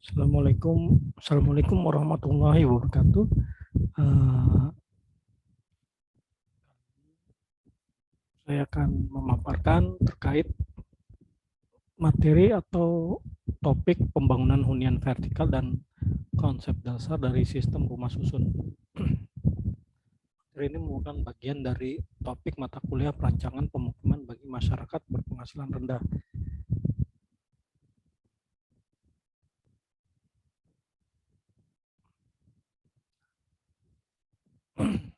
Assalamualaikum warahmatullahi wabarakatuh. Saya akan memaparkan terkait materi atau topik pembangunan hunian vertikal dan konsep dasar dari sistem rumah susun. Materi ini merupakan bagian dari topik mata kuliah perancangan pemukiman bagi masyarakat berpenghasilan rendah.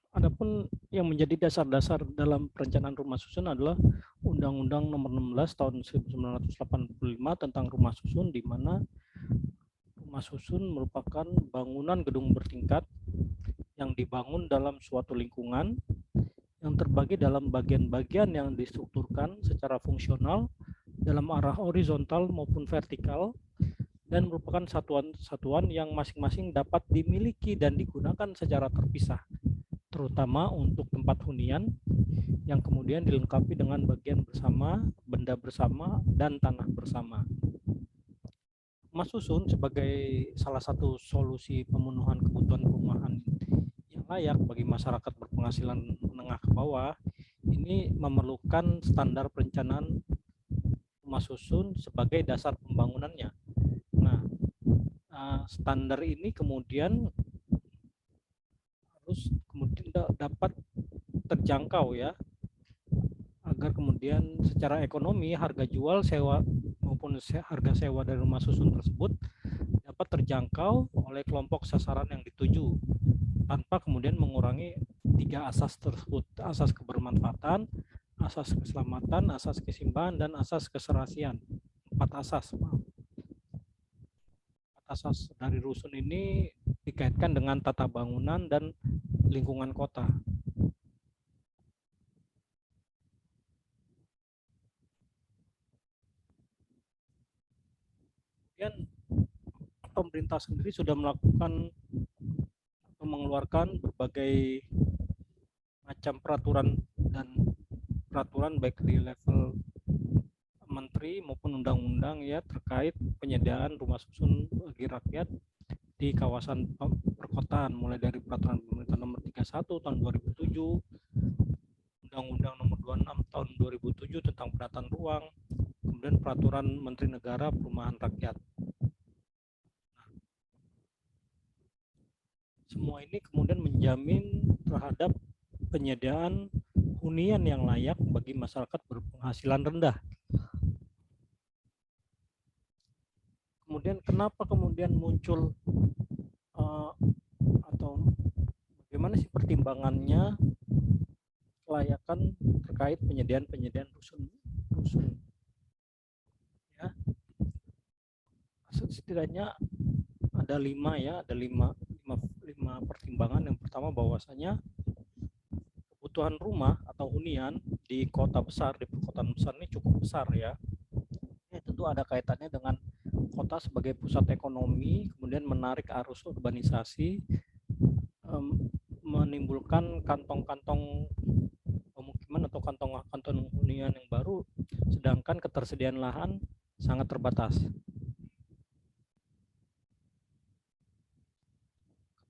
Adapun yang menjadi dasar-dasar dalam perencanaan rumah susun adalah Undang-Undang Nomor 16 Tahun 1985 tentang rumah susun, di mana rumah susun merupakan bangunan gedung bertingkat yang dibangun dalam suatu lingkungan yang terbagi dalam bagian-bagian yang distrukturkan secara fungsional dalam arah horizontal maupun vertikal, dan merupakan satuan-satuan yang masing-masing dapat dimiliki dan digunakan secara terpisah, terutama untuk tempat hunian yang kemudian dilengkapi dengan bagian bersama, benda bersama, dan tanah bersama. Rumah susun sebagai salah satu solusi pemenuhan kebutuhan perumahan yang layak bagi masyarakat berpenghasilan menengah ke bawah ini memerlukan standar perencanaan rumah susun sebagai dasar pembangunannya. Nah, standar ini kemudian harus dapat terjangkau ya, agar kemudian secara ekonomi harga jual sewa maupun harga sewa dari rumah susun tersebut dapat terjangkau oleh kelompok sasaran yang dituju, tanpa kemudian mengurangi tiga asas tersebut: asas kebermanfaatan, asas keselamatan, asas keseimbangan, dan asas keserasian. Empat asas dari rusun ini dikaitkan dengan tata bangunan dan lingkungan kota. Kemudian pemerintah sendiri sudah melakukan atau mengeluarkan berbagai macam peraturan baik di level menteri maupun undang-undang ya, terkait penyediaan rumah susun bagi rakyat di kawasan perkotaan, mulai dari peraturan pemerintah nomor 31 tahun 2007, Undang-Undang nomor 26 tahun 2007 tentang penataan ruang, kemudian peraturan Menteri Negara Perumahan Rakyat. Semua ini kemudian menjamin terhadap penyediaan hunian yang layak bagi masyarakat berpenghasilan rendah. Kemudian kenapa kemudian muncul atau bagaimana sih pertimbangannya kelayakan terkait penyediaan rusun ya? Setidaknya ada lima pertimbangan. Yang pertama, bahwasanya kebutuhan rumah atau hunian di kota besar, di perkotaan besar ini cukup besar ya. Ini tentu ada kaitannya dengan kota sebagai pusat ekonomi, kemudian menarik arus urbanisasi, menimbulkan kantong-kantong pemukiman atau kantong-kantong hunian yang baru, sedangkan ketersediaan lahan sangat terbatas.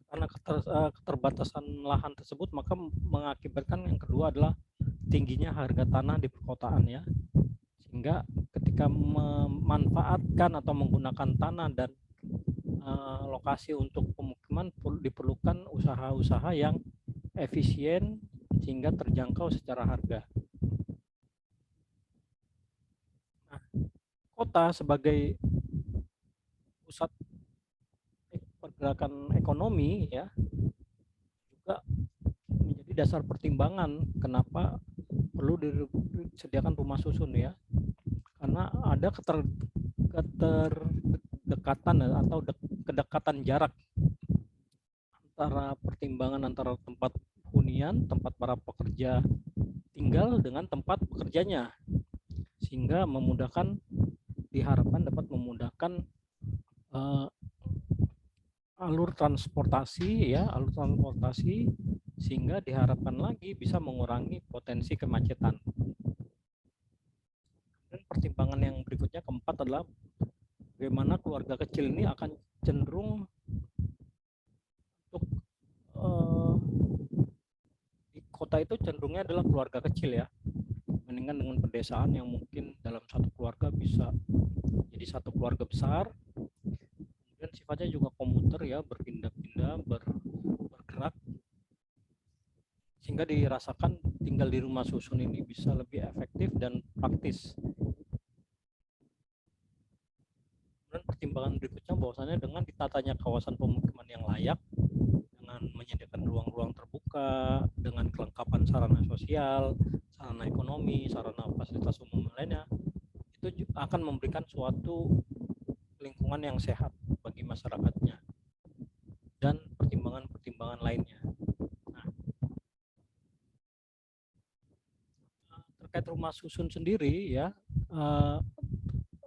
Karena keterbatasan lahan tersebut, maka mengakibatkan yang kedua adalah tingginya harga tanah di perkotaan ya, sehingga ketika memanfaatkan atau menggunakan tanah dan lokasi untuk pemukiman diperlukan usaha-usaha yang efisien sehingga terjangkau secara harga. Nah, kota sebagai pusat pergerakan ekonomi ya juga menjadi dasar pertimbangan kenapa perlu disediakan rumah susun ya, karena ada keterdekatan atau kedekatan jarak antara pertimbangan antara tempat hunian, tempat para pekerja tinggal dengan tempat bekerjanya, sehingga diharapkan dapat memudahkan alur transportasi sehingga diharapkan lagi bisa mengurangi potensi kemacetan. Dan pertimbangan yang berikutnya, keempat, adalah bagaimana keluarga kecil ini akan cenderung untuk di kota itu cenderungnya adalah keluarga kecil ya, mendingan dengan pedesaan yang mungkin dalam satu keluarga bisa jadi satu keluarga besar, kemudian sifatnya juga komuter ya, berpindah-pindah, bergerak, sehingga dirasakan tinggal di rumah susun ini bisa lebih efektif dan praktis. Dan pertimbangan berikutnya bahwasannya dengan ditatanya kawasan pemukiman yang layak, dengan menyediakan ruang-ruang terbuka, dengan kelengkapan sarana sosial, sarana ekonomi, sarana fasilitas umum lainnya, itu akan memberikan suatu lingkungan yang sehat bagi masyarakatnya dan pertimbangan-pertimbangan lainnya. Nah, terkait rumah susun sendiri ya,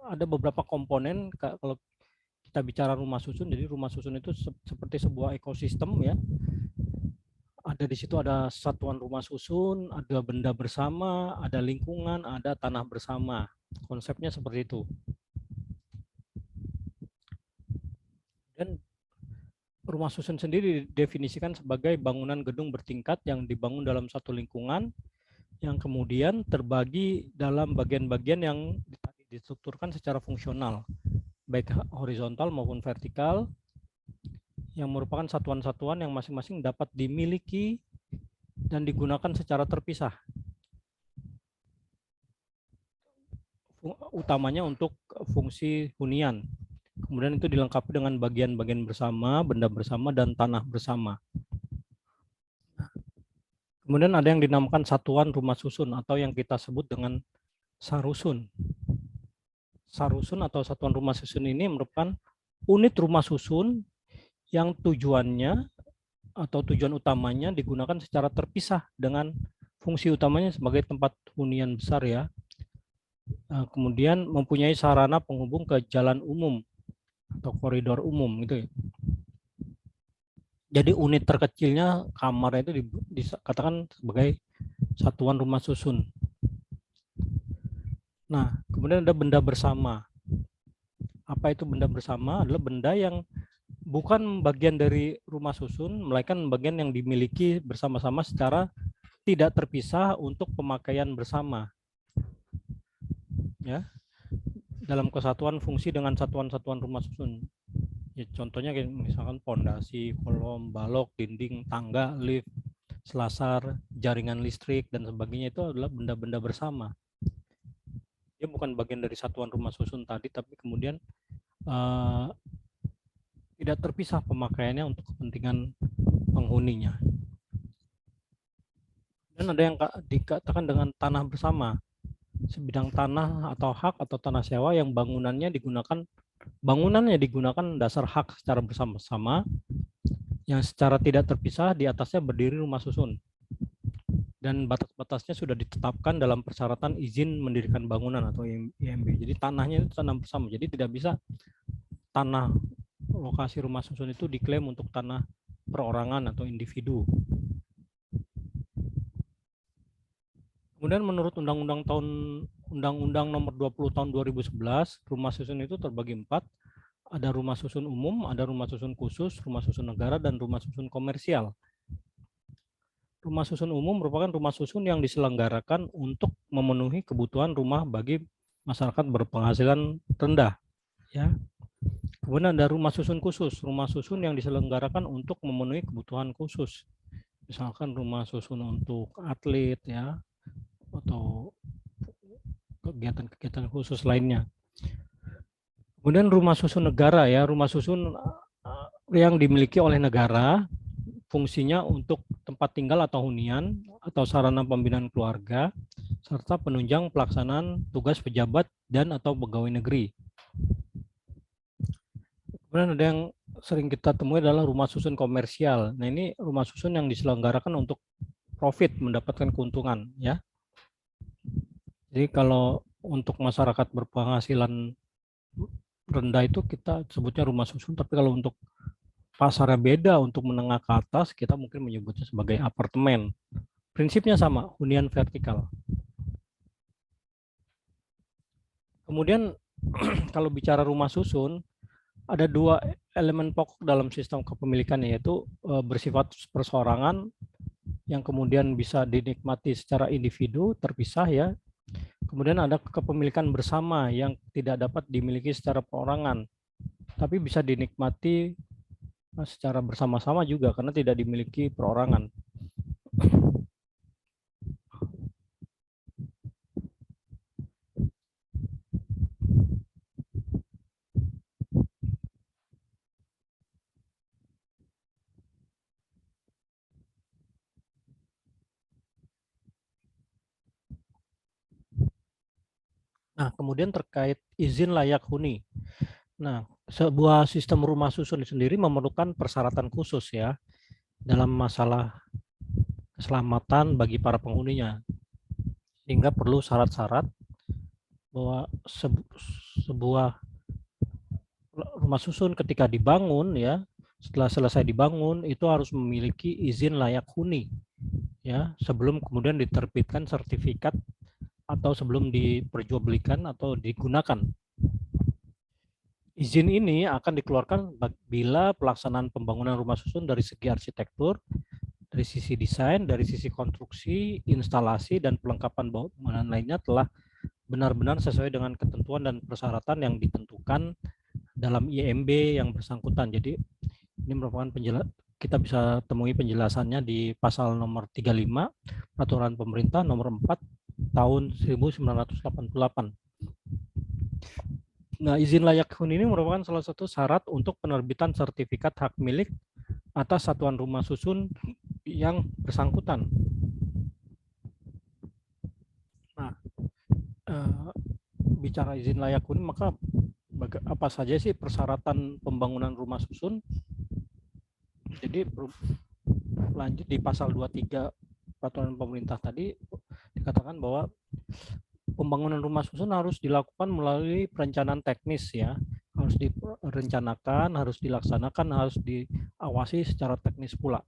ada beberapa komponen kalau kita bicara rumah susun. Jadi rumah susun itu seperti sebuah ekosistem ya. Ada di situ ada satuan rumah susun, ada benda bersama, ada lingkungan, ada tanah bersama. Konsepnya seperti itu. Dan rumah susun sendiri didefinisikan sebagai bangunan gedung bertingkat yang dibangun dalam satu lingkungan yang kemudian terbagi dalam bagian-bagian yang distrukturkan secara fungsional, baik horizontal maupun vertikal, yang merupakan satuan-satuan yang masing-masing dapat dimiliki dan digunakan secara terpisah. Utamanya untuk fungsi hunian. Kemudian itu dilengkapi dengan bagian-bagian bersama, benda bersama, dan tanah bersama. Kemudian ada yang dinamakan satuan rumah susun atau yang kita sebut dengan sarusun. Sarusun atau satuan rumah susun ini merupakan unit rumah susun yang tujuannya atau tujuan utamanya digunakan secara terpisah dengan fungsi utamanya sebagai tempat hunian besar ya. Kemudian mempunyai sarana penghubung ke jalan umum atau koridor umum gitu ya. Jadi unit terkecilnya kamar itu dikatakan sebagai satuan rumah susun. Nah, kemudian ada benda bersama. Apa itu benda bersama? Adalah benda yang bukan bagian dari rumah susun, melainkan bagian yang dimiliki bersama-sama secara tidak terpisah untuk pemakaian bersama. Ya, dalam kesatuan fungsi dengan satuan-satuan rumah susun. Ya, contohnya misalkan pondasi, kolom, balok, dinding, tangga, lift, selasar, jaringan listrik, dan sebagainya itu adalah benda-benda bersama. Dia bukan bagian dari satuan rumah susun tadi, tapi kemudian tidak terpisah pemakaiannya untuk kepentingan penghuninya. Dan ada yang dikatakan dengan tanah bersama, sebidang tanah atau hak atau tanah sewa yang bangunannya digunakan dasar hak secara bersama-sama yang secara tidak terpisah, di atasnya berdiri rumah susun dan batas-batasnya sudah ditetapkan dalam persyaratan izin mendirikan bangunan atau IMB. Jadi tanahnya itu tanah bersama, jadi tidak bisa tanah lokasi rumah susun itu diklaim untuk tanah perorangan atau individu. Kemudian menurut Undang-Undang Nomor 20 Tahun 2011, rumah susun itu terbagi 4. Ada rumah susun umum, ada rumah susun khusus, rumah susun negara, dan rumah susun komersial. Rumah susun umum merupakan rumah susun yang diselenggarakan untuk memenuhi kebutuhan rumah bagi masyarakat berpenghasilan rendah. Ya. Kemudian ada rumah susun khusus, rumah susun yang diselenggarakan untuk memenuhi kebutuhan khusus. Misalkan rumah susun untuk atlet ya, atau kegiatan-kegiatan khusus lainnya. Kemudian rumah susun negara ya, rumah susun yang dimiliki oleh negara, fungsinya untuk tempat tinggal atau hunian atau sarana pembinaan keluarga, serta penunjang pelaksanaan tugas pejabat dan atau pegawai negeri. Kemudian ada yang sering kita temui adalah rumah susun komersial. Nah, ini rumah susun yang diselenggarakan untuk profit, mendapatkan keuntungan ya. Jadi kalau untuk masyarakat berpenghasilan rendah itu kita sebutnya rumah susun, tapi kalau untuk pasarnya beda, untuk menengah ke atas kita mungkin menyebutnya sebagai apartemen. Prinsipnya sama, hunian vertikal. Kemudian kalau bicara rumah susun, ada dua elemen pokok dalam sistem kepemilikan yaitu bersifat perseorangan yang kemudian bisa dinikmati secara individu terpisah ya. Kemudian ada kepemilikan bersama yang tidak dapat dimiliki secara perorangan, tapi bisa dinikmati secara bersama-sama juga karena tidak dimiliki perorangan. Nah, kemudian terkait izin layak huni. Nah, sebuah sistem rumah susun sendiri memerlukan persyaratan khusus ya dalam masalah keselamatan bagi para penghuninya. Sehingga perlu syarat-syarat bahwa sebuah rumah susun ketika dibangun ya, setelah selesai dibangun itu harus memiliki izin layak huni ya, sebelum kemudian diterbitkan sertifikat atau sebelum diperjualbelikan atau digunakan. Izin ini akan dikeluarkan bila pelaksanaan pembangunan rumah susun dari segi arsitektur, dari sisi desain, dari sisi konstruksi, instalasi, dan pelengkapan bangunan lainnya telah benar-benar sesuai dengan ketentuan dan persyaratan yang ditentukan dalam IMB yang bersangkutan. Jadi ini merupakan kita bisa temui penjelasannya di pasal nomor 35 Peraturan Pemerintah nomor 4 tahun 1988. Nah, izin layak huni ini merupakan salah satu syarat untuk penerbitan sertifikat hak milik atas satuan rumah susun yang bersangkutan. Nah, bicara izin layak huni, maka apa saja sih persyaratan pembangunan rumah susun? Jadi lanjut di pasal 23 Peraturan Pemerintah tadi dikatakan bahwa pembangunan rumah susun harus dilakukan melalui perencanaan teknis ya, harus direncanakan, harus dilaksanakan, harus diawasi secara teknis pula.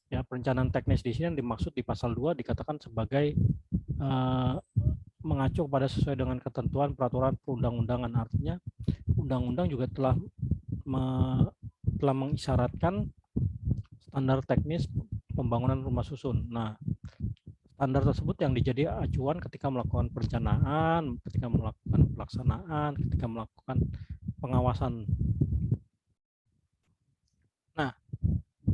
Ya, perencanaan teknis di sini yang dimaksud di pasal 2 dikatakan sebagai mengacu pada sesuai dengan ketentuan peraturan perundang-undangan, artinya undang-undang juga telah mengisyaratkan standar teknis pembangunan rumah susun. Nah, standar tersebut yang dijadi acuan ketika melakukan perencanaan, ketika melakukan pelaksanaan, ketika melakukan pengawasan. Nah,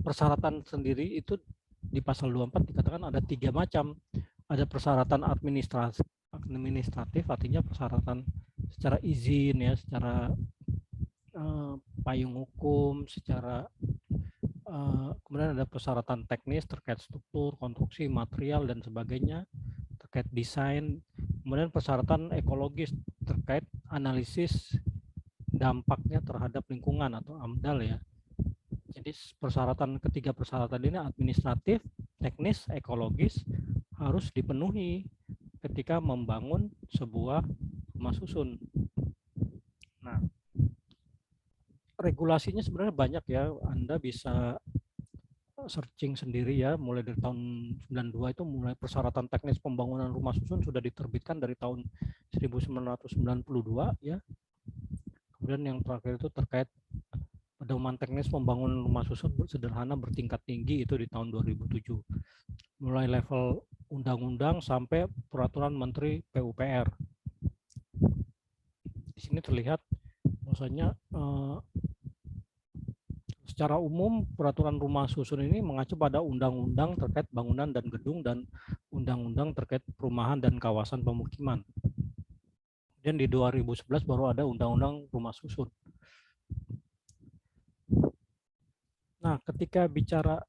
persyaratan sendiri itu di pasal 24 dikatakan ada 3 macam. Ada persyaratan administratif, artinya persyaratan secara izin ya, secara payung hukum, secara kemudian ada persyaratan teknis terkait struktur, konstruksi, material, dan sebagainya, terkait desain, kemudian persyaratan ekologis terkait analisis dampaknya terhadap lingkungan atau AMDAL ya. Jadi ketiga persyaratan ini administratif, teknis, ekologis harus dipenuhi ketika membangun sebuah rumah susun. Nah, regulasinya sebenarnya banyak ya, Anda bisa searching sendiri ya, mulai dari tahun 92 itu mulai persyaratan teknis pembangunan rumah susun sudah diterbitkan dari tahun 1992 ya. Kemudian yang terakhir itu terkait pedoman teknis pembangunan rumah susun sederhana bertingkat tinggi itu di tahun 2007. Mulai level undang-undang sampai peraturan Menteri PUPR. Di sini terlihat bahwasanya secara umum peraturan rumah susun ini mengacu pada undang-undang terkait bangunan dan gedung dan undang-undang terkait perumahan dan kawasan pemukiman. Dan di 2011 baru ada undang-undang rumah susun. Nah, ketika bicara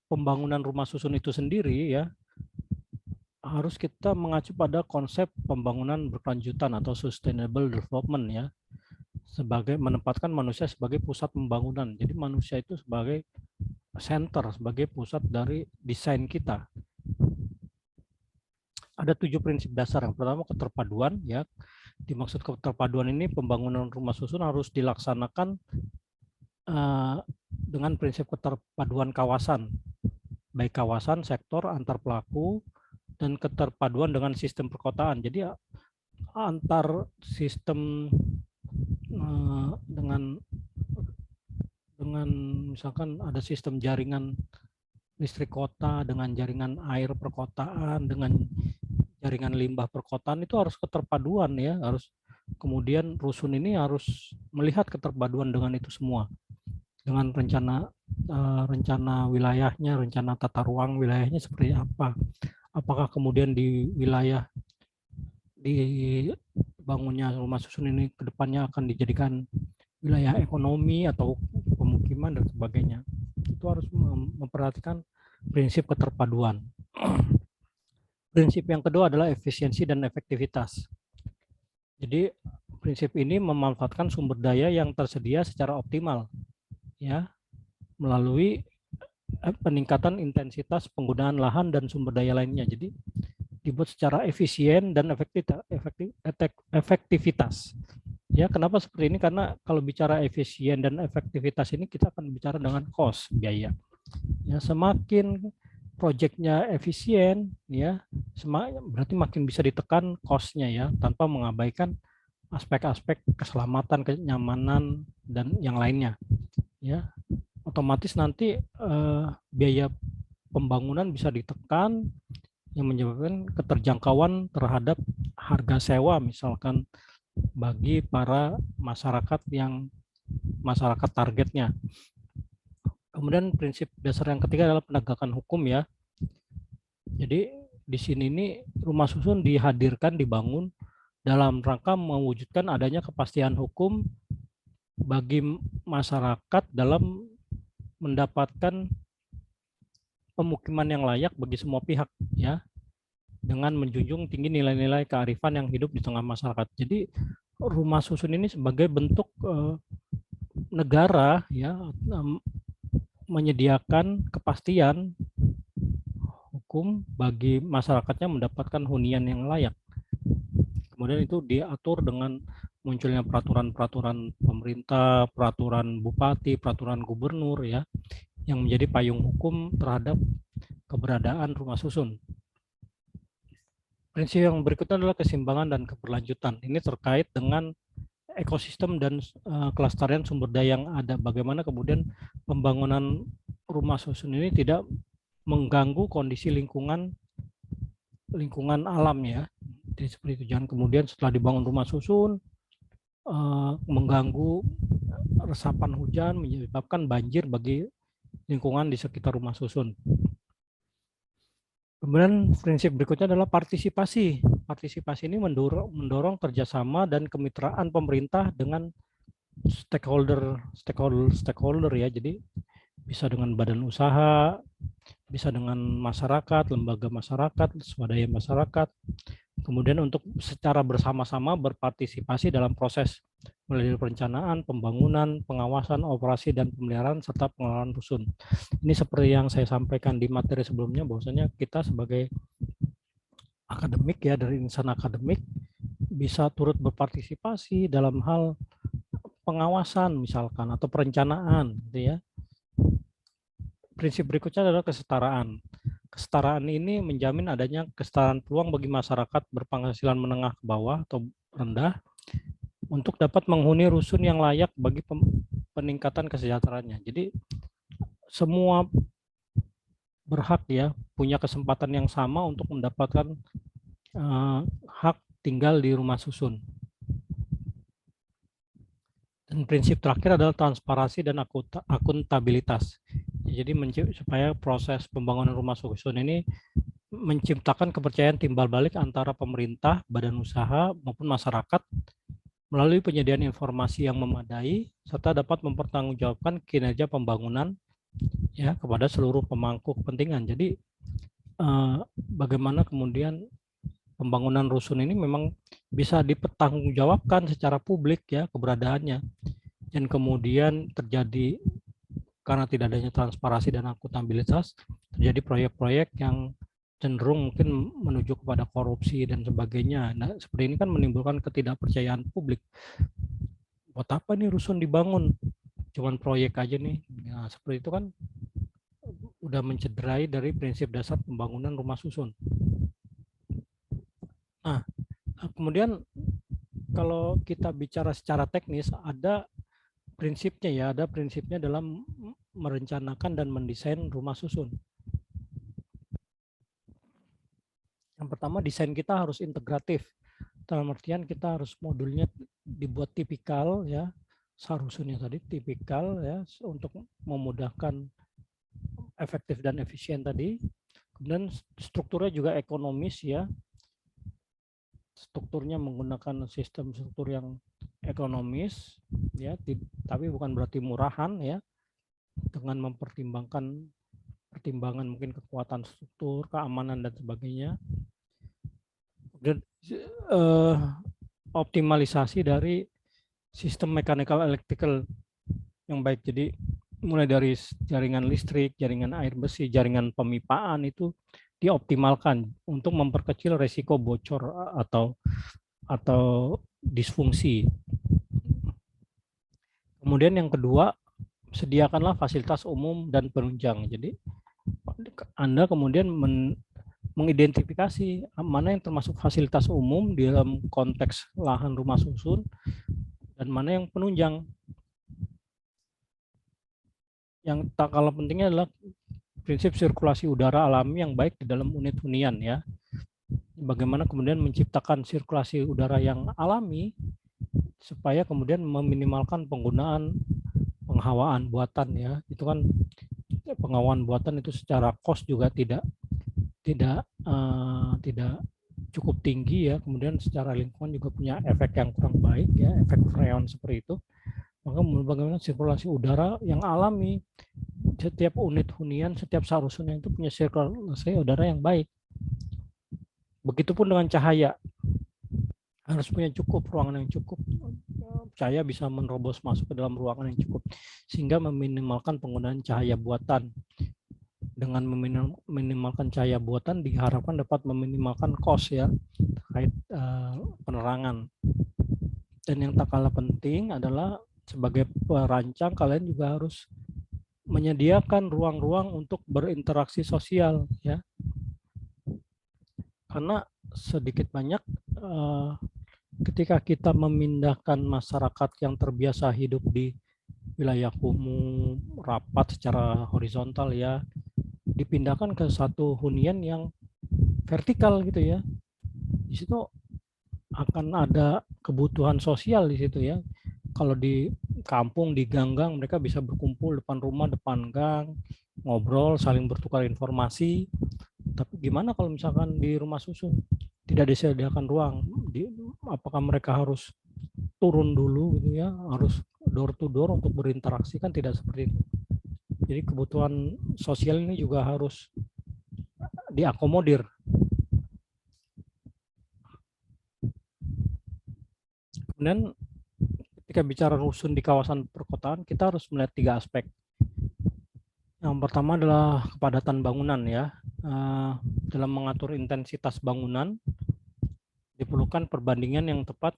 pembangunan rumah susun itu sendiri ya, harus kita mengacu pada konsep pembangunan berkelanjutan atau sustainable development ya, sebagai menempatkan manusia sebagai pusat pembangunan. Jadi manusia itu sebagai center, sebagai pusat dari desain kita. Ada 7 prinsip dasar. Yang pertama keterpaduan ya. Dimaksud keterpaduan ini pembangunan rumah susun harus dilaksanakan dengan prinsip keterpaduan kawasan, baik kawasan, sektor, antar pelaku, dan keterpaduan dengan sistem perkotaan. Jadi antar sistem dengan dengan misalkan ada sistem jaringan listrik kota, dengan jaringan air perkotaan, dengan jaringan limbah perkotaan, itu harus keterpaduan ya, harus kemudian rusun ini harus melihat keterpaduan dengan itu semua, dengan rencana wilayahnya, rencana tata ruang wilayahnya seperti apa. Apakah kemudian di wilayah dibangunnya rumah susun ini kedepannya akan dijadikan wilayah ekonomi atau pemukiman dan sebagainya. Itu harus memperhatikan prinsip keterpaduan. Prinsip yang kedua adalah efisiensi dan efektivitas. Jadi prinsip ini memanfaatkan sumber daya yang tersedia secara optimal, ya, melalui peningkatan intensitas penggunaan lahan dan sumber daya lainnya. Jadi dibuat secara efisien dan efektivitas. Ya, kenapa seperti ini? Karena kalau bicara efisien dan efektivitas ini kita akan bicara dengan cost, biaya. Ya, semakin proyeknya efisien, ya, berarti makin bisa ditekan cost-nya ya, tanpa mengabaikan aspek-aspek keselamatan, kenyamanan dan yang lainnya. Ya, otomatis nanti biaya pembangunan bisa ditekan, yang menyebabkan keterjangkauan terhadap harga sewa misalkan bagi para masyarakat yang masyarakat targetnya. Kemudian prinsip dasar yang ketiga adalah penegakan hukum ya. Jadi di sini ini rumah susun dihadirkan, dibangun dalam rangka mewujudkan adanya kepastian hukum bagi masyarakat dalam mendapatkan pemukiman yang layak bagi semua pihak ya, dengan menjunjung tinggi nilai-nilai kearifan yang hidup di tengah masyarakat. Jadi rumah susun ini sebagai bentuk negara ya, menyediakan kepastian hukum bagi masyarakatnya mendapatkan hunian yang layak. Kemudian itu diatur dengan munculnya peraturan-peraturan pemerintah, peraturan bupati, peraturan gubernur ya, yang menjadi payung hukum terhadap keberadaan rumah susun. Prinsip yang berikutnya adalah keseimbangan dan keberlanjutan. Ini terkait dengan ekosistem dan kelestarian sumber daya yang ada. Bagaimana kemudian pembangunan rumah susun ini tidak mengganggu kondisi lingkungan alam ya. Jadi seperti itu. Jangan kemudian setelah dibangun rumah susun mengganggu resapan hujan, menyebabkan banjir bagi lingkungan di sekitar rumah susun. Kemudian prinsip berikutnya adalah partisipasi. Partisipasi ini mendorong kerjasama dan kemitraan pemerintah dengan stakeholder ya. Jadi bisa dengan badan usaha, bisa dengan masyarakat, lembaga masyarakat, swadaya masyarakat. Kemudian untuk secara bersama-sama berpartisipasi dalam proses mulai dari perencanaan, pembangunan, pengawasan, operasi, dan pemeliharaan, serta pengelolaan rusun. Ini seperti yang saya sampaikan di materi sebelumnya, bahwasanya kita sebagai akademik ya, dari insan akademik, bisa turut berpartisipasi dalam hal pengawasan misalkan, atau perencanaan gitu ya. Prinsip berikutnya adalah kesetaraan. Kesetaraan ini menjamin adanya kesetaraan peluang bagi masyarakat berpenghasilan menengah ke bawah atau rendah untuk dapat menghuni rusun yang layak bagi peningkatan kesejahteraannya. Jadi semua berhak ya, punya kesempatan yang sama untuk mendapatkan hak tinggal di rumah susun. Dan prinsip terakhir adalah transparansi dan akuntabilitas. Jadi supaya proses pembangunan rumah susun ini menciptakan kepercayaan timbal balik antara pemerintah, badan usaha maupun masyarakat melalui penyediaan informasi yang memadai serta dapat mempertanggungjawabkan kinerja pembangunan ya kepada seluruh pemangku kepentingan. Jadi bagaimana kemudian pembangunan rusun ini memang bisa dipertanggungjawabkan secara publik ya keberadaannya, dan kemudian terjadi karena tidak adanya transparansi dan akuntabilitas, terjadi proyek-proyek yang cenderung mungkin menuju kepada korupsi dan sebagainya. Nah, seperti ini kan menimbulkan ketidakpercayaan publik. Buat apa nih rusun dibangun? Cuman proyek aja nih. Nah, seperti itu kan udah mencederai dari prinsip dasar pembangunan rumah susun. Nah, kemudian kalau kita bicara secara teknis, ada prinsipnya ya, ada prinsipnya dalam merencanakan dan mendesain rumah susun. Yang pertama, desain kita harus integratif. Dalam artian kita harus modulnya dibuat tipikal ya, seharusnya tadi tipikal ya, untuk memudahkan efektif dan efisien tadi. Kemudian strukturnya juga ekonomis ya. Strukturnya menggunakan sistem struktur yang ekonomis ya, tapi bukan berarti murahan ya, dengan mempertimbangkan mungkin kekuatan struktur, keamanan dan sebagainya. Dan optimalisasi dari sistem mechanical electrical yang baik. Jadi mulai dari jaringan listrik, jaringan air bersih, jaringan pemipaan itu dioptimalkan untuk memperkecil resiko bocor atau disfungsi. Kemudian yang kedua, sediakanlah fasilitas umum dan penunjang. Jadi Anda kemudian mengidentifikasi mana yang termasuk fasilitas umum di dalam konteks lahan rumah susun dan mana yang penunjang. Yang tak kalah pentingnya adalah prinsip sirkulasi udara alami yang baik di dalam unit hunian ya. Bagaimana kemudian menciptakan sirkulasi udara yang alami supaya kemudian meminimalkan penggunaan penghawaan buatan ya. Itu kan penghawaan buatan itu secara cost juga tidak cukup tinggi ya. Kemudian secara lingkungan juga punya efek yang kurang baik ya, efek freon seperti itu. Maka bagaimana sirkulasi udara yang alami, setiap unit hunian, setiap sarus hunian itu punya sirkulasi udara yang baik. Begitupun dengan cahaya, harus punya cukup ruangan yang cukup. Cahaya bisa menerobos masuk ke dalam ruangan yang cukup sehingga meminimalkan penggunaan cahaya buatan. Dengan meminimalkan cahaya buatan diharapkan dapat meminimalkan cost ya terkait penerangan. Dan yang tak kalah penting adalah sebagai perancang kalian juga harus menyediakan ruang-ruang untuk berinteraksi sosial ya. Karena sedikit banyak ketika kita memindahkan masyarakat yang terbiasa hidup di wilayah kumuh rapat secara horizontal ya, dipindahkan ke satu hunian yang vertikal gitu ya, di situ akan ada kebutuhan sosial di situ ya. Kalau di kampung di gang-gang mereka bisa berkumpul depan rumah, depan gang, ngobrol, saling bertukar informasi. Tapi gimana kalau misalkan di rumah susun tidak disediakan ruang? Apakah mereka harus turun dulu gitu ya, harus door to door untuk berinteraksi? Kan tidak seperti itu. Jadi kebutuhan sosial ini juga harus diakomodir. Kemudian ketika bicara rusun di kawasan perkotaan, kita harus melihat 3 aspek. Yang pertama adalah kepadatan bangunan ya. Dalam mengatur intensitas bangunan, diperlukan perbandingan yang tepat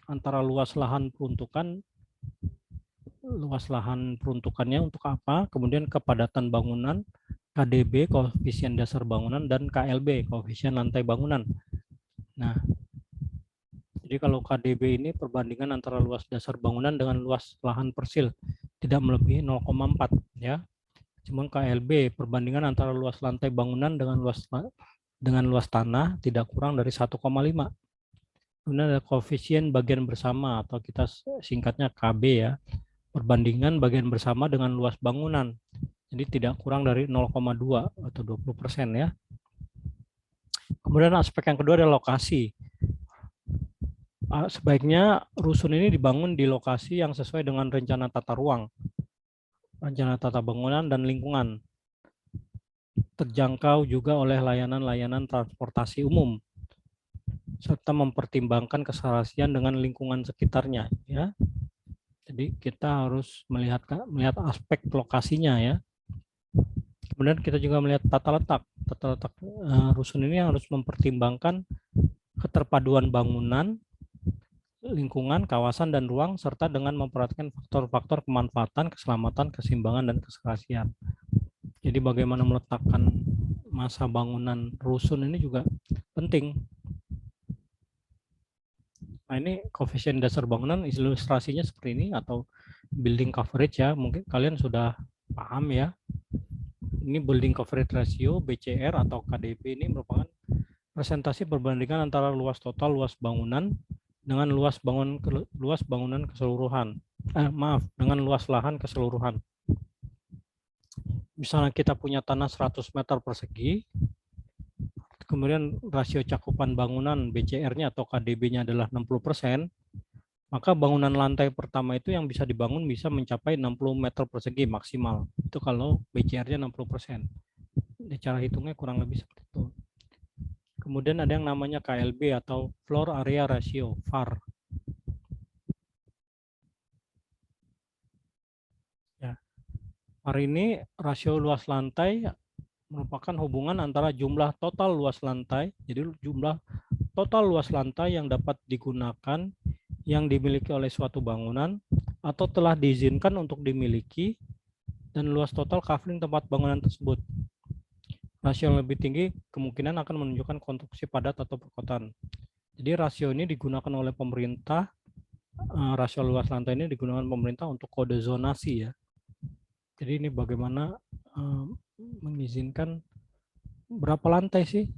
antara luas lahan peruntukannya untuk apa, kemudian kepadatan bangunan, KDB, koefisien dasar bangunan, dan KLB, koefisien lantai bangunan. Nah, jadi kalau KDB ini perbandingan antara luas dasar bangunan dengan luas lahan persil, tidak melebihi 0,4 ya. Cuman KLB perbandingan antara luas lantai bangunan dengan luas tanah tidak kurang dari 1,5. Kemudian ada koefisien bagian bersama atau kita singkatnya KB ya. Perbandingan bagian bersama dengan luas bangunan. Jadi tidak kurang dari 0,2 atau 20% ya. Kemudian aspek yang kedua adalah lokasi. Sebaiknya rusun ini dibangun di lokasi yang sesuai dengan rencana tata ruang, rencana tata bangunan dan lingkungan. Terjangkau juga oleh layanan-layanan transportasi umum, serta mempertimbangkan keserasian dengan lingkungan sekitarnya. Ya, jadi kita harus melihat aspek lokasinya ya. Kemudian kita juga melihat tata letak. Tata letak rusun ini harus mempertimbangkan keterpaduan bangunan, lingkungan, kawasan, dan ruang, serta dengan memperhatikan faktor-faktor kemanfaatan, keselamatan, keseimbangan, dan keserasian. Jadi bagaimana meletakkan masa bangunan rusun ini juga penting. Nah ini koefisien dasar bangunan ilustrasinya seperti ini, atau building coverage ya, mungkin kalian sudah paham ya. Ini building coverage ratio BCR atau KDB ini merupakan presentasi perbandingan antara luas total luas bangunan dengan luas bangunan keseluruhan. Dengan luas lahan keseluruhan. Misalnya kita punya tanah 100 meter persegi, kemudian rasio cakupan bangunan BCR-nya atau KDB-nya adalah 60%, maka bangunan lantai pertama itu yang bisa dibangun bisa mencapai 60 meter persegi maksimal. Itu kalau BCR-nya 60%. Cara hitungnya kurang lebih seperti itu. Kemudian ada yang namanya KLB atau floor area ratio, VAR. Ya. VAR ini rasio luas lantai merupakan hubungan antara jumlah total luas lantai, jadi jumlah total luas lantai yang dapat digunakan yang dimiliki oleh suatu bangunan atau telah diizinkan untuk dimiliki dan luas total covering tempat bangunan tersebut. Rasio yang lebih tinggi kemungkinan akan menunjukkan konstruksi padat atau perkotaan. Jadi rasio ini digunakan oleh pemerintah, rasio luas lantai ini digunakan pemerintah untuk kode zonasi ya. Jadi ini bagaimana mengizinkan berapa lantai sih?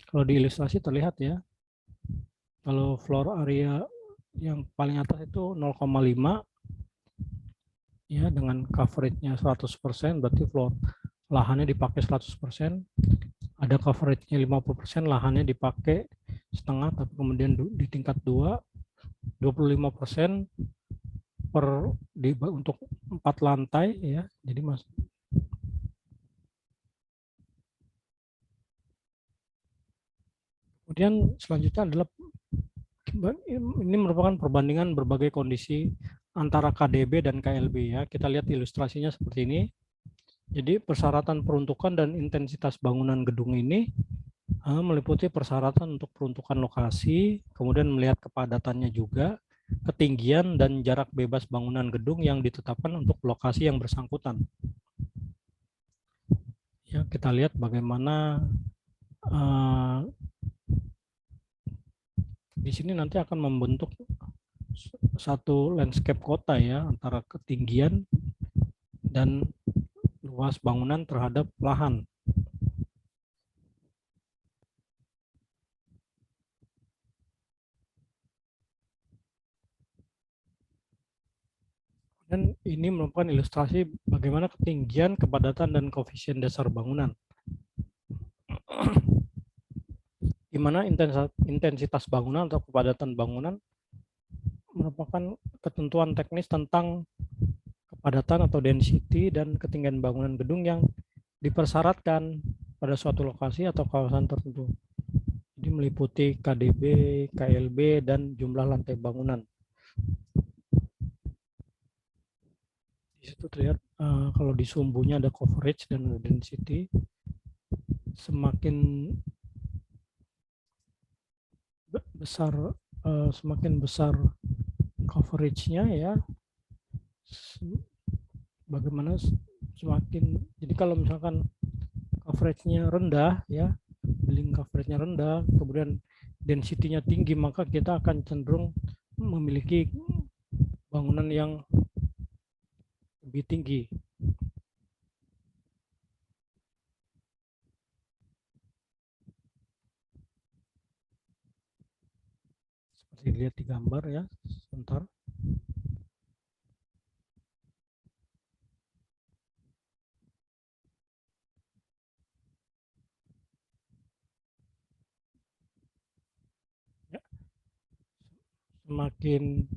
Kalau di ilustrasi terlihat ya. Kalau floor area yang paling atas itu 0,5 ya dengan coveragenya 100%, berarti floor lahannya dipakai 100%, ada coveragenya 50%, lahannya dipakai setengah, tapi kemudian di tingkat 2 25% untuk 4 lantai ya. Jadi kemudian selanjutnya adalah ini merupakan perbandingan berbagai kondisi antara KDB dan KLB ya. Kita lihat ilustrasinya seperti ini. Jadi persyaratan peruntukan dan intensitas bangunan gedung ini meliputi persyaratan untuk peruntukan lokasi, kemudian melihat kepadatannya juga, ketinggian dan jarak bebas bangunan gedung yang ditetapkan untuk lokasi yang bersangkutan. Ya, kita lihat bagaimana di sini nanti akan membentuk satu landscape kota ya, antara ketinggian dan luas bangunan terhadap lahan. Dan ini merupakan ilustrasi bagaimana ketinggian, kepadatan, dan koefisien dasar bangunan. Di mana intensitas bangunan atau kepadatan bangunan merupakan ketentuan teknis tentang kepadatan atau density dan ketinggian bangunan gedung yang dipersyaratkan pada suatu lokasi atau kawasan tertentu. Jadi meliputi KDB, KLB, dan jumlah lantai bangunan. Di situ terlihat kalau di sumbunya ada coverage dan ada density. Semakin besar coverage-nya ya, bagaimana semakin, jadi kalau misalkan coverage-nya rendah ya, building coverage-nya rendah, kemudian density-nya tinggi, maka kita akan cenderung memiliki bangunan yang lebih tinggi. Seperti dilihat di gambar ya, sebentar. Ya. Semakin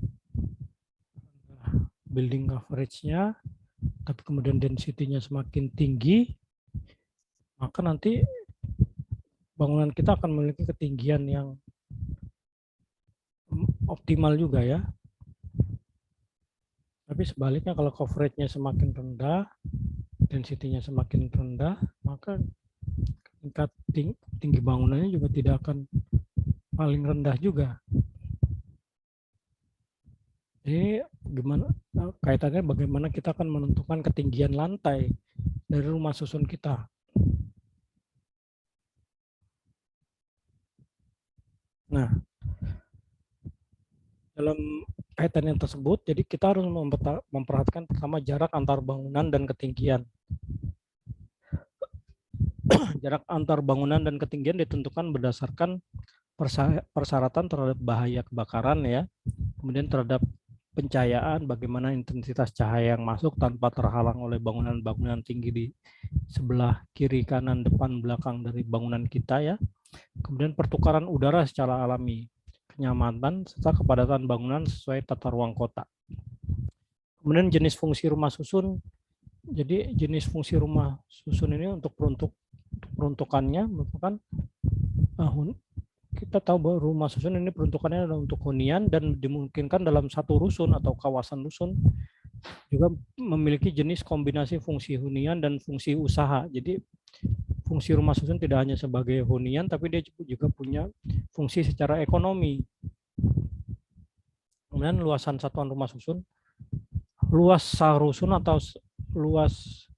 building coverage-nya, tapi kemudian density-nya semakin tinggi, maka nanti bangunan kita akan memiliki ketinggian yang optimal juga ya. Tapi sebaliknya kalau coverage-nya semakin rendah, density-nya semakin rendah, maka tingkat tinggi bangunannya juga tidak akan paling rendah juga. Jadi gimana kaitannya bagaimana kita akan menentukan ketinggian lantai dari rumah susun kita. Nah, dalam kaitannya tersebut, jadi kita harus memperhatikan pertama jarak antar bangunan dan ketinggian. Jarak antar bangunan dan ketinggian ditentukan berdasarkan persyaratan terhadap bahaya kebakaran ya, kemudian terhadap pencahayaan, bagaimana intensitas cahaya yang masuk tanpa terhalang oleh bangunan-bangunan tinggi di sebelah kiri, kanan, depan, belakang dari bangunan kita ya. Kemudian pertukaran udara secara alami, kenyamanan, serta kepadatan bangunan sesuai tata ruang kota. Kemudian jenis fungsi rumah susun. Jadi jenis fungsi rumah susun ini untuk peruntukannya merupakan kita tahu bahwa rumah susun ini peruntukannya adalah untuk hunian dan dimungkinkan dalam satu rusun atau kawasan rusun juga memiliki jenis kombinasi fungsi hunian dan fungsi usaha. Jadi fungsi rumah susun tidak hanya sebagai hunian, tapi dia juga punya fungsi secara ekonomi. Kemudian luasan satuan rumah susun, luas sarusun atau luas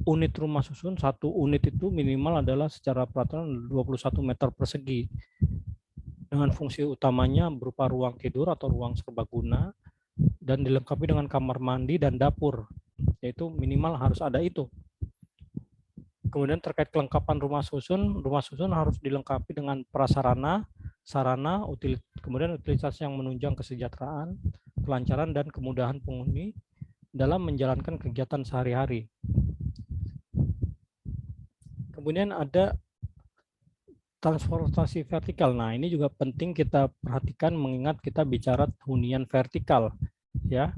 unit rumah susun, satu unit itu minimal adalah secara peraturan 21 meter persegi. Dengan fungsi utamanya berupa ruang tidur atau ruang serbaguna dan dilengkapi dengan kamar mandi dan dapur, yaitu minimal harus ada itu. Kemudian terkait kelengkapan rumah susun harus dilengkapi dengan prasarana, sarana, kemudian utilitas yang menunjang kesejahteraan, kelancaran, dan kemudahan penghuni dalam menjalankan kegiatan sehari-hari. Kemudian ada transportasi vertikal. Nah, ini juga penting kita perhatikan mengingat kita bicara hunian vertikal ya.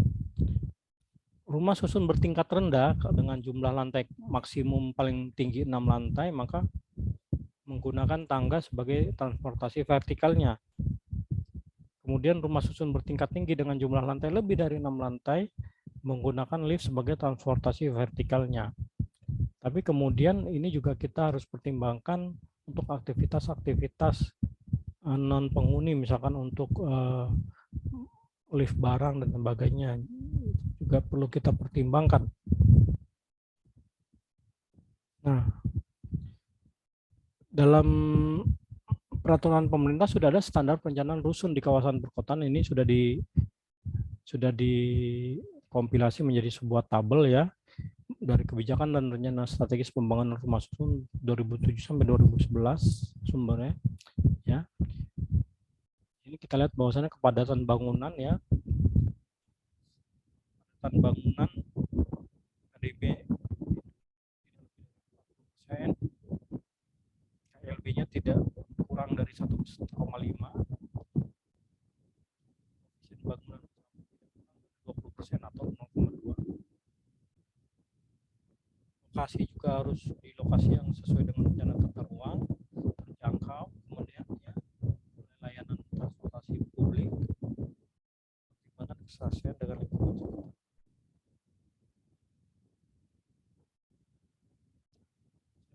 Rumah susun bertingkat rendah dengan jumlah lantai maksimum paling tinggi 6 lantai, maka menggunakan tangga sebagai transportasi vertikalnya. Kemudian rumah susun bertingkat tinggi dengan jumlah lantai lebih dari 6 lantai, menggunakan lift sebagai transportasi vertikalnya. Tapi kemudian ini juga kita harus pertimbangkan untuk aktivitas-aktivitas non penghuni, misalkan untuk lift barang dan sebagainya, juga perlu kita pertimbangkan. Nah, dalam peraturan pemerintah sudah ada standar perencanaan rusun di kawasan perkotaan. Ini sudah dikompilasi menjadi sebuah tabel ya, dari kebijakan dan rencana strategis pembangunan rumah susun 2007 sampai 2011 sumbernya ya. Ini kita lihat bahwasannya kepadatan bangunan ya, kepadatan bangunan KDB KLB-nya tidak kurang dari 1,5, bangunan 20% atau 0,2. Lokasi juga harus di lokasi yang sesuai dengan rencana tata ruang, terjangkau, kemudian ya, layanan transportasi publik, pertimbangan kesesuaian dengan lingkungan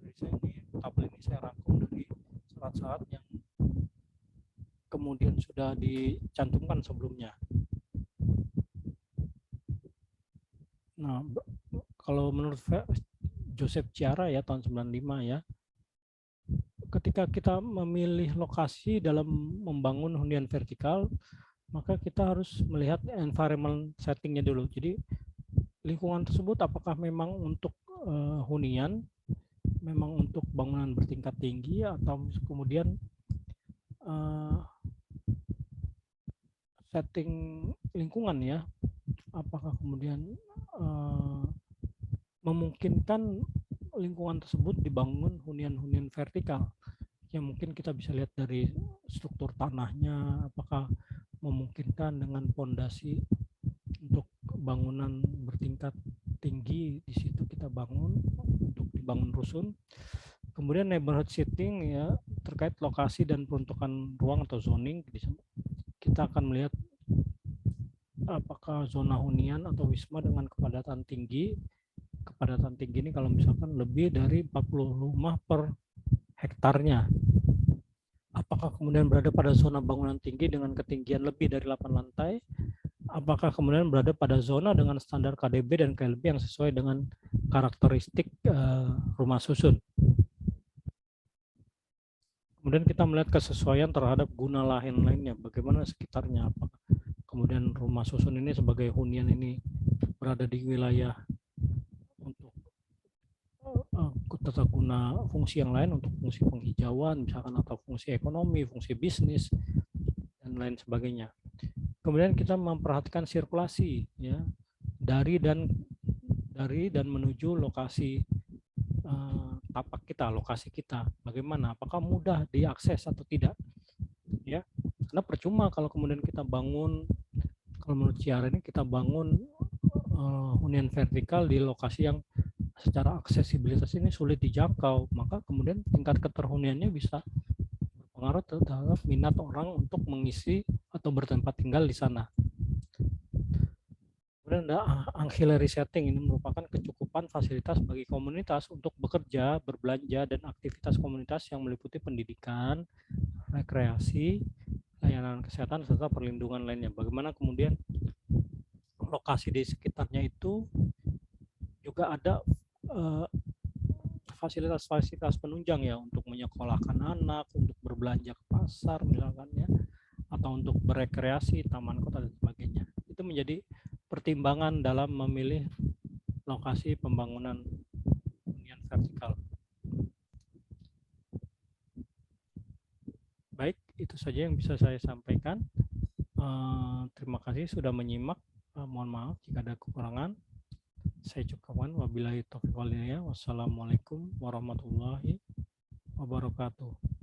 sekitar. Tabel ini saya rangkum dari syarat-syarat yang kemudian sudah dicantumkan sebelumnya. Nah, kalau menurut Joseph Chiara ya tahun 95 ya, ketika kita memilih lokasi dalam membangun hunian vertikal, maka kita harus melihat environment settingnya dulu. Jadi lingkungan tersebut apakah memang untuk hunian, memang untuk bangunan bertingkat tinggi, atau kemudian setting lingkungan ya, apakah kemudian memungkinkan lingkungan tersebut dibangun hunian-hunian vertikal, yang mungkin kita bisa lihat dari struktur tanahnya, apakah memungkinkan dengan pondasi untuk bangunan bertingkat tinggi di situ kita bangun untuk dibangun rusun. Kemudian neighborhood setting ya, terkait lokasi dan peruntukan ruang atau zoning, kita akan melihat apakah zona hunian atau wisma dengan kepadatan tinggi. Kepadatan tinggi ini kalau misalkan lebih dari 40 rumah per hektarnya. Apakah kemudian berada pada zona bangunan tinggi dengan ketinggian lebih dari 8 lantai? Apakah kemudian berada pada zona dengan standar KDB dan KLB yang sesuai dengan karakteristik rumah susun? Kemudian kita melihat kesesuaian terhadap guna lahan lainnya, bagaimana sekitarnya, apakah kemudian rumah susun ini sebagai hunian ini berada di wilayah untuk tata guna fungsi yang lain, untuk fungsi penghijauan misalkan, atau fungsi ekonomi, fungsi bisnis, dan lain sebagainya. Kemudian kita memperhatikan sirkulasi ya, dari dan menuju lokasi tapak kita, lokasi kita. Bagaimana? Apakah mudah diakses atau tidak? Ya, karena percuma kalau kemudian kita bangun, kalau menurut Ciara ini kita bangun hunian vertikal di lokasi yang secara aksesibilitas ini sulit dijangkau, maka kemudian tingkat keterhuniannya bisa berpengaruh terhadap minat orang untuk mengisi atau bertempat tinggal di sana. Kemudian ada ancillary setting, ini merupakan kecukupan fasilitas bagi komunitas untuk bekerja, berbelanja, dan aktivitas komunitas yang meliputi pendidikan, rekreasi, layanan kesehatan, serta perlindungan lainnya. Bagaimana kemudian lokasi di sekitarnya itu juga ada fasilitas-fasilitas penunjang ya, untuk menyekolahkan anak, untuk berbelanja ke pasar misalkan ya, atau untuk berekreasi, taman kota dan sebagainya. Itu menjadi pertimbangan dalam memilih lokasi pembangunan hunian vertikal. Baik, itu saja yang bisa saya sampaikan. Terima kasih sudah menyimak. Mohon maaf jika ada kekurangan. Saya cukupkan. Wabillahi taufiq wal hidayah. Wassalamualaikum warahmatullahi wabarakatuh.